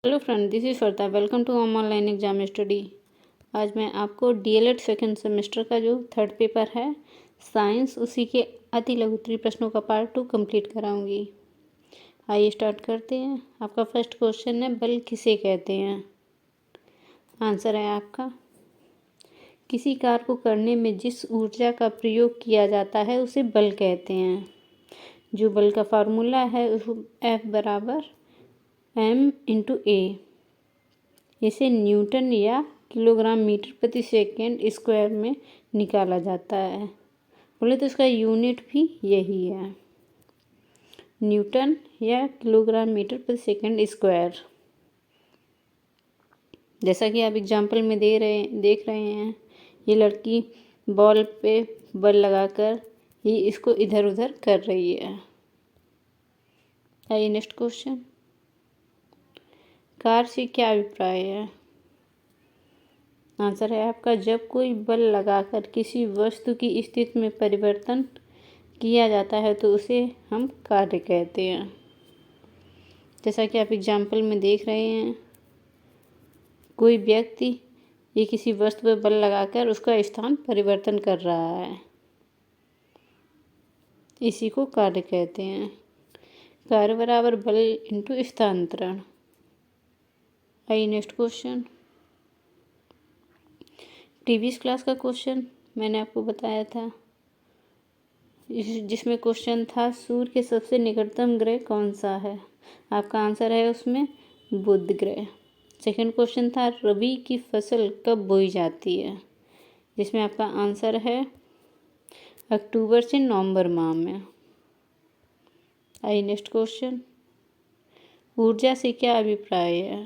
Hello friend, this is Shweta. Welcome to home online exam study. आज मैं आपको DElEd second semester का जो थर्ड पेपर है साइंस, उसी के अति लघुत्तरीय प्रश्नों का पार्ट 2 कंप्लीट कराऊंगी। आइए स्टार्ट करते हैं। आपका फर्स्ट क्वेश्चन है, बल किसे कहते हैं। आंसर है आपका, किसी कार्य को करने में जिस ऊर्जा का प्रयोग किया जाता है उसे बल कहते हैं। जो बल का फार्मूला है F बराबर m/a। इसे न्यूटन या किलोग्राम मीटर प्रति सेकेंड स्क्वायर में निकाला जाता है। बोले तो इसका यूनिट भी यही है, न्यूटन या किलोग्राम मीटर प्रति सेकेंड स्क्वायर। जैसा कि आप एग्जाम्पल में देख रहे हैं, ये लड़की बॉल पे बल लगाकर ही इसको इधर उधर कर रही है। आइए नेक्स्ट क्वेश्चन, कार से क्या अभिप्राय है। आंसर है आपका, जब कोई बल लगाकर किसी वस्तु की स्थिति में परिवर्तन किया जाता है तो उसे हम कार्य कहते हैं। जैसा कि आप एग्जाम्पल में देख रहे हैं, कोई व्यक्ति ये किसी वस्तु पर बल लगाकर उसका स्थान परिवर्तन कर रहा है, इसी को कार्य कहते हैं। कार्य बराबर बल इंटू स्थानांतरण। आइए नेक्स्ट क्वेश्चन, प्रीवियस क्लास का क्वेश्चन मैंने आपको बताया था, जिसमें क्वेश्चन था सूर्य के सबसे निकटतम ग्रह कौन सा है। आपका आंसर है उसमें बुध ग्रह। सेकंड क्वेश्चन था रबी की फसल कब बोई जाती है, जिसमें आपका आंसर है अक्टूबर से नवंबर माह में। आइए नेक्स्ट क्वेश्चन, ऊर्जा से क्या अभिप्राय है।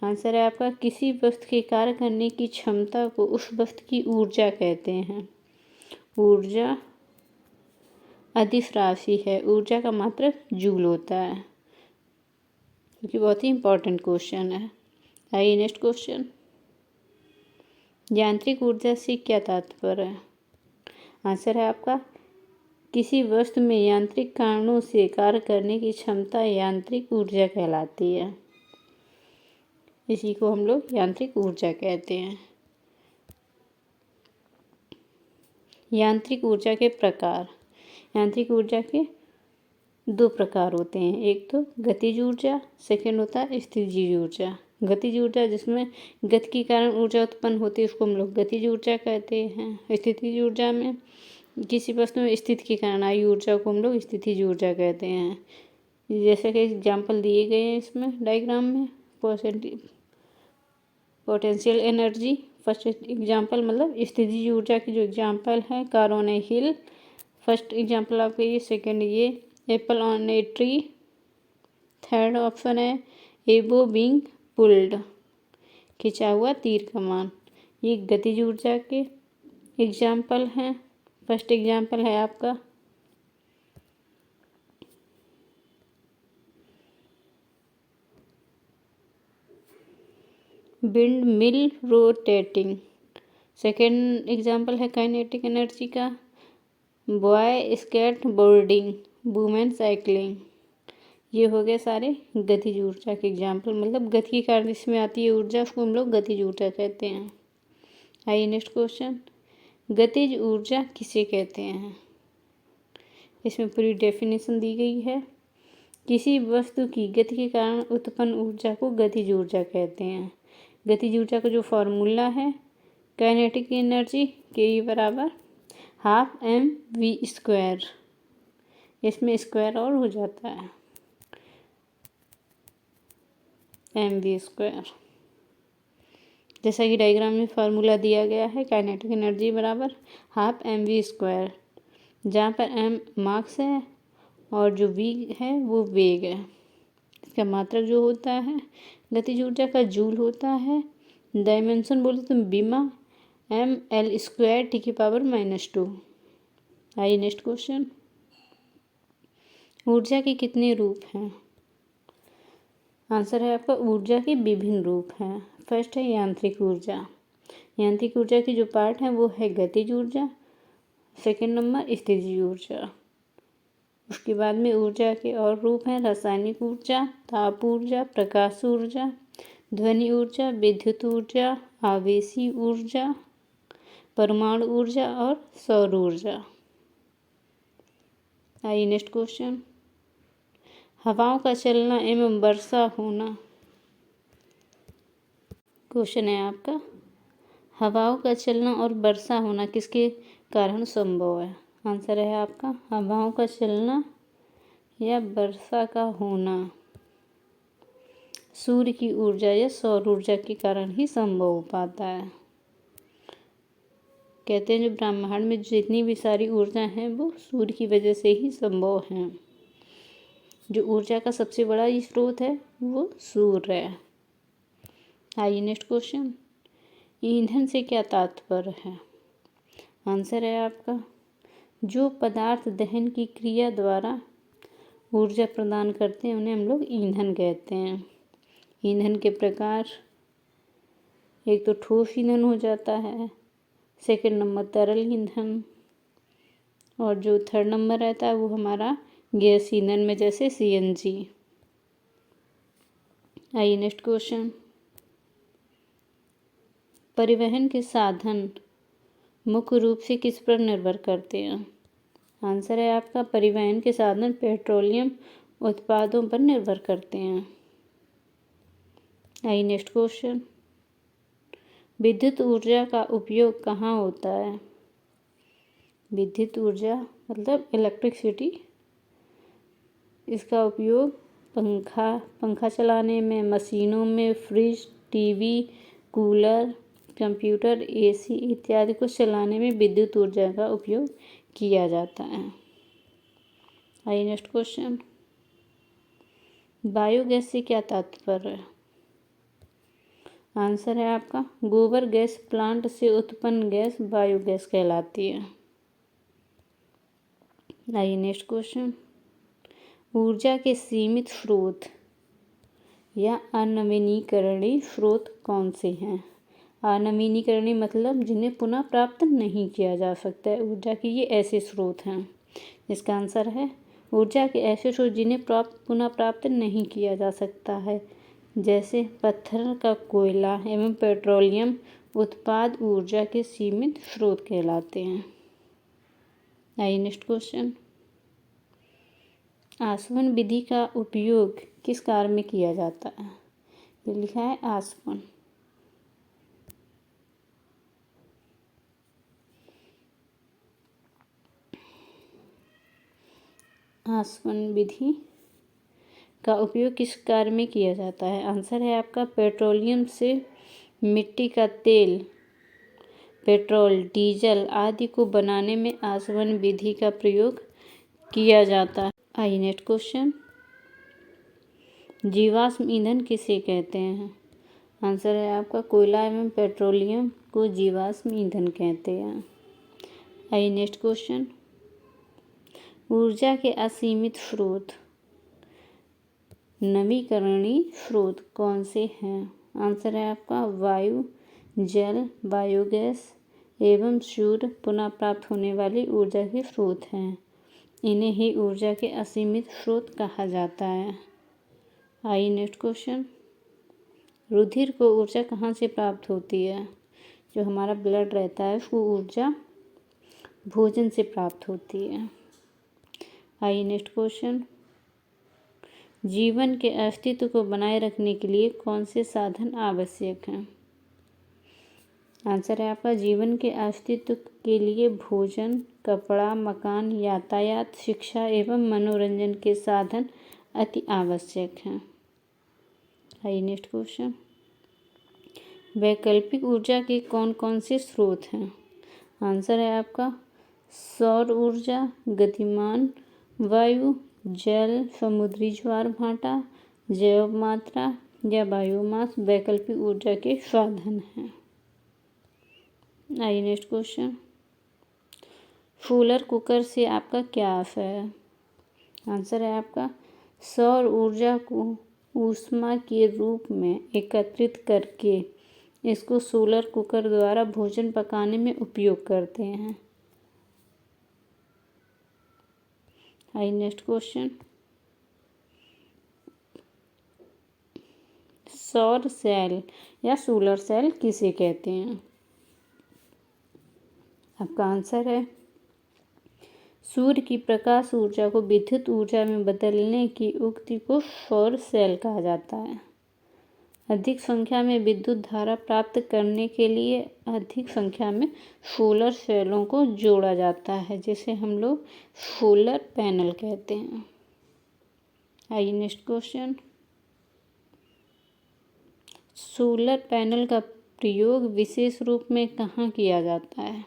आंसर है आपका, किसी वस्तु के कार्य करने की क्षमता को उस वस्तु की ऊर्जा कहते हैं। ऊर्जा अदिश राशि है, ऊर्जा का मात्रक जूल होता है, क्योंकि बहुत ही इंपॉर्टेंट क्वेश्चन है। आइए नेक्स्ट क्वेश्चन, यांत्रिक ऊर्जा से क्या तात्पर्य है। आंसर है आपका, किसी वस्तु में यांत्रिक कारणों से कार्य करने की क्षमता यांत्रिक ऊर्जा कहलाती है, इसी को हम लोग यांत्रिक ऊर्जा कहते हैं। यांत्रिक ऊर्जा के प्रकार। यांत्रिक ऊर्जा के दो प्रकार होते हैं, एक तो गतिज ऊर्जा, सेकंड होता है स्थितिज ऊर्जा। गतिज ऊर्जा जिसमें गति के कारण ऊर्जा उत्पन्न होती है उसको हम लोग गतिज ऊर्जा कहते हैं। स्थितिज ऊर्जा में किसी वस्तु में स्थिति के कारण आई ऊर्जा को हम लोग स्थितिज ऊर्जा कहते हैं। जैसे कि एग्जाम्पल दिए गए हैं इसमें डायग्राम में, पोटेंशियल एनर्जी फर्स्ट एग्जाम्पल, मतलब स्थितिज ऊर्जा की जो एग्जाम्पल है car on A hill, first example आपका ये, सेकंड ये Apple on a tree, third option है एबो बीइंग पुल्ड, खिंचा हुआ तीर कमान। ये गतिज ऊर्जा के एग्जाम्पल हैं। फर्स्ट एग्जाम्पल है आपका windmill rotating. Second example है काइनेटिक एनर्जी का boy skateboarding, women cycling. ये हो गए सारे गतिज ऊर्जा के एग्जाम्पल, मतलब गति के कारण जिसमें आती है ऊर्जा उसको हम लोग गतिज ऊर्जा कहते हैं। आइए नेक्स्ट क्वेश्चन, गतिज ऊर्जा किसे कहते हैं। इसमें पूरी डेफिनेशन दी गई है। किसी वस्तु की गति के कारण उत्पन्न ऊर्जा को गतिज ऊर्जा कहते हैं। गतिज ऊर्जा का जो फॉर्मूला है काइनेटिक एनर्जी के बराबर ½ mv², इसमें स्क्वायर और हो जाता है mv²। जैसा कि डायग्राम में फार्मूला दिया गया है, काइनेटिक एनर्जी बराबर ½ mv², जहाँ पर m मास है और जो v है वो वेग है। इसका मात्रक जो होता है गतिज ऊर्जा का जूल होता है। डायमेंशन बोले तो बीमा ml² T⁻²। आइए नेक्स्ट क्वेश्चन, ऊर्जा के कितने रूप हैं। आंसर है आपका, ऊर्जा के विभिन्न रूप हैं। फर्स्ट है यांत्रिक ऊर्जा। यांत्रिक ऊर्जा की जो पार्ट है वो है गतिज ऊर्जा। सेकंड नंबर स्थितिज ऊर्जा। उसके बाद में ऊर्जा के और रूप हैं रासायनिक ऊर्जा, ताप ऊर्जा, प्रकाश ऊर्जा, ध्वनि ऊर्जा, विद्युत ऊर्जा, आवेशी ऊर्जा, परमाणु ऊर्जा और सौर ऊर्जा। आइए नेक्स्ट क्वेश्चन, हवाओं का चलना एवं वर्षा होना। क्वेश्चन है आपका, हवाओं का चलना और वर्षा होना किसके कारण संभव है? आंसर है आपका हवाओं का चलना या वर्षा का होना सूर्य की ऊर्जा या सौर ऊर्जा के कारण ही संभव हो पाता है। कहते हैं जो ब्रह्मांड में जितनी भी सारी ऊर्जा हैं वो सूर्य की वजह से ही संभव हैं। जो ऊर्जा का सबसे बड़ा स्रोत है वो सूर्य है। आइए नेक्स्ट क्वेश्चन, ईंधन से क्या तात्पर्य है? आंसर है आपका जो पदार्थ दहन की क्रिया द्वारा ऊर्जा प्रदान करते हैं उन्हें हम लोग ईंधन कहते हैं। ईंधन के प्रकार, एक तो ठोस ईंधन हो जाता है, सेकंड नंबर तरल ईंधन, और जो थर्ड नंबर रहता है वो हमारा गैस ईंधन में जैसे CNG। आइए नेक्स्ट क्वेश्चन, परिवहन के साधन मुख्य रूप से किस पर निर्भर करते हैं? आंसर है आपका परिवहन के साधन पेट्रोलियम उत्पादों पर निर्भर करते हैं। आइए नेक्स्ट क्वेश्चन, विद्युत ऊर्जा का उपयोग कहाँ होता है? विद्युत ऊर्जा मतलब इलेक्ट्रिसिटी, इसका उपयोग पंखा चलाने में, मशीनों में, fridge, TV, cooler, computer, AC इत्यादि को चलाने में विद्युत ऊर्जा का उपयोग किया जाता है। आइए नेक्स्ट क्वेश्चन, बायोगैस से क्या तात्पर्य है? आंसर है आपका गोबर गैस प्लांट से उत्पन्न गैस बायोगैस कहलाती है। आइए नेक्स्ट क्वेश्चन, ऊर्जा के सीमित स्रोत या अनवीनीकरणीय स्रोत कौन से हैं? अनवीनीकरणीय मतलब जिन्हें पुनः प्राप्त नहीं किया जा सकता है ऊर्जा के, ये ऐसे स्रोत हैं। इसका आंसर है ऊर्जा के ऐसे स्रोत जिन्हें पुनः प्राप्त नहीं किया जा सकता है, जैसे पत्थर का कोयला एवं पेट्रोलियम उत्पाद ऊर्जा के सीमित स्रोत कहलाते हैं। आइए नेक्स्ट क्वेश्चन, आसवन विधि का उपयोग किस कार्य में किया जाता है? ये लिखा है आसवन। आसवन विधि का उपयोग किस कार्य में किया जाता है? आंसर है आपका पेट्रोलियम से मिट्टी का तेल, पेट्रोल, डीजल आदि को बनाने में आसवन विधि का प्रयोग किया जाता है। आइए नेक्स्ट क्वेश्चन, जीवाश्म ईंधन किसे कहते हैं? आंसर है आपका कोयला एवं पेट्रोलियम को जीवाश्म ईंधन कहते हैं। आइए नेक्स्ट क्वेश्चन, ऊर्जा के असीमित स्रोत नवीकरणीय स्रोत कौन से हैं? आंसर है आपका वायु, जल, बायोगैस एवं सूर्य पुनः प्राप्त होने वाली ऊर्जा के स्रोत हैं। इन्हें ही ऊर्जा के असीमित स्रोत कहा जाता है। आइए नेक्स्ट क्वेश्चन, रुधिर को ऊर्जा कहाँ से प्राप्त होती है? जो हमारा ब्लड रहता है उसको ऊर्जा भोजन से प्राप्त होती है। आइए नेक्स्ट क्वेश्चन, जीवन के अस्तित्व को बनाए रखने के लिए कौन से साधन आवश्यक हैं? आंसर है आपका जीवन के अस्तित्व के लिए भोजन, कपड़ा, मकान, यातायात, शिक्षा एवं मनोरंजन के साधन अति आवश्यक हैं। आइए नेक्स्ट क्वेश्चन, वैकल्पिक ऊर्जा के कौन कौन से स्रोत हैं? आंसर है आपका सौर ऊर्जा, गतिमान वायु, जल, समुद्री ज्वार भाटा, जैव मात्रा या बायोमास वैकल्पिक ऊर्जा के साधन हैं। आइए नेक्स्ट क्वेश्चन, सोलर कुकर से आपका क्या आशय है? आंसर है आपका सौर ऊर्जा को ऊष्मा के रूप में एकत्रित करके इसको सोलर कुकर द्वारा भोजन पकाने में उपयोग करते हैं। आइए नेक्स्ट क्वेश्चन। सौर सेल या सोलर सेल किसे कहते हैं? आपका आंसर है सूर्य की प्रकाश ऊर्जा को विद्युत ऊर्जा में बदलने की उक्ति को सौर सेल कहा जाता है। अधिक संख्या में विद्युत धारा प्राप्त करने के लिए अधिक संख्या में सोलर सेलों को जोड़ा जाता है, जिसे हम लोग सोलर पैनल कहते हैं। आइए नेक्स्ट क्वेश्चन। सोलर पैनल का प्रयोग विशेष रूप में कहाँ किया जाता है?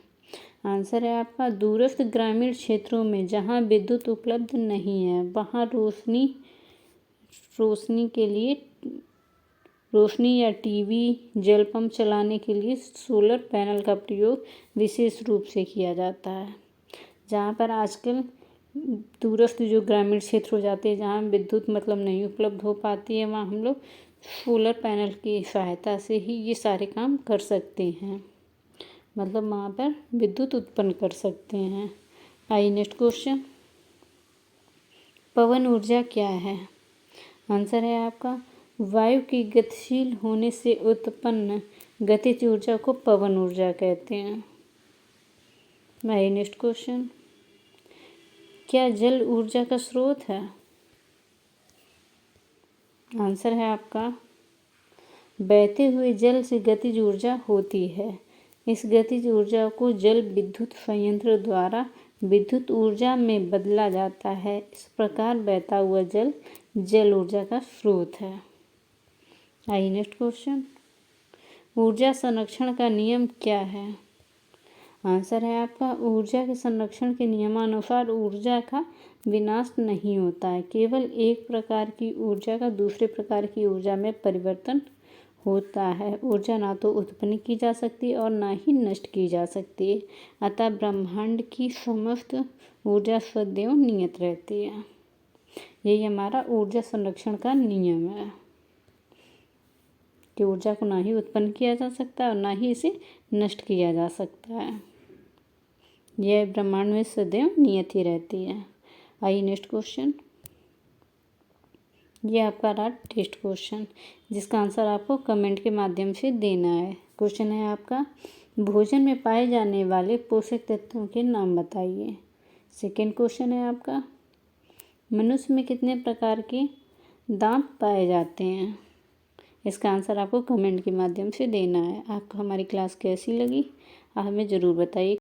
आंसर है आपका दूरस्थ ग्रामीण क्षेत्रों में जहाँ विद्युत उपलब्ध नहीं है, वहाँ रोशनी के लिए रोशनी या टीवी, जल पंप चलाने के लिए सोलर पैनल का प्रयोग विशेष रूप से किया जाता है। जहाँ पर आजकल दूरस्थ जो ग्रामीण क्षेत्र हो जाते हैं, जहाँ विद्युत मतलब नहीं उपलब्ध हो पाती है, वहाँ हम लोग सोलर पैनल की सहायता से ही ये सारे काम कर सकते हैं, मतलब वहाँ पर विद्युत उत्पन्न कर सकते हैं। आइए नेक्स्ट क्वेश्चन। पवन ऊर्जा क्या है? आंसर है आपका वायु की गतिशील होने से उत्पन्न गतिज ऊर्जा को पवन ऊर्जा कहते हैं। आइए नेक्स्ट क्वेश्चन। क्या जल ऊर्जा का स्रोत है? आंसर है आपका बहते हुए जल से गतिज ऊर्जा होती है। इस गतिज ऊर्जा को जल विद्युत संयंत्र द्वारा विद्युत ऊर्जा में बदला जाता है। इस प्रकार बहता हुआ जल जल ऊर्जा का स्रोत है। आइए नेक्स्ट क्वेश्चन। ऊर्जा संरक्षण का नियम क्या है? आंसर है आपका ऊर्जा के संरक्षण के नियमानुसार ऊर्जा का विनाश नहीं होता है, केवल एक प्रकार की ऊर्जा का दूसरे प्रकार की ऊर्जा में परिवर्तन होता है। ऊर्जा ना तो उत्पन्न की जा सकती और ना ही नष्ट की जा सकती है, अतः ब्रह्मांड की समस्त ऊर्जा सदैव नियत रहती है। यही हमारा ऊर्जा संरक्षण का नियम है कि ऊर्जा को ना ही उत्पन्न किया जा सकता है और ना ही इसे नष्ट किया जा सकता है। यह ब्रह्मांड में सदैव नियत ही रहती है। आइए नेक्स्ट क्वेश्चन। ये आपका रहा टेस्ट क्वेश्चन, जिसका आंसर आपको कमेंट के माध्यम से देना है। क्वेश्चन है आपका भोजन में पाए जाने वाले पोषक तत्वों के नाम बताइए। सेकेंड क्वेश्चन है आपका मनुष्य में कितने प्रकार के दांत पाए जाते हैं? इसका आंसर आपको कमेंट के माध्यम से देना है। आपको हमारी क्लास कैसी लगी आप हमें ज़रूर बताइए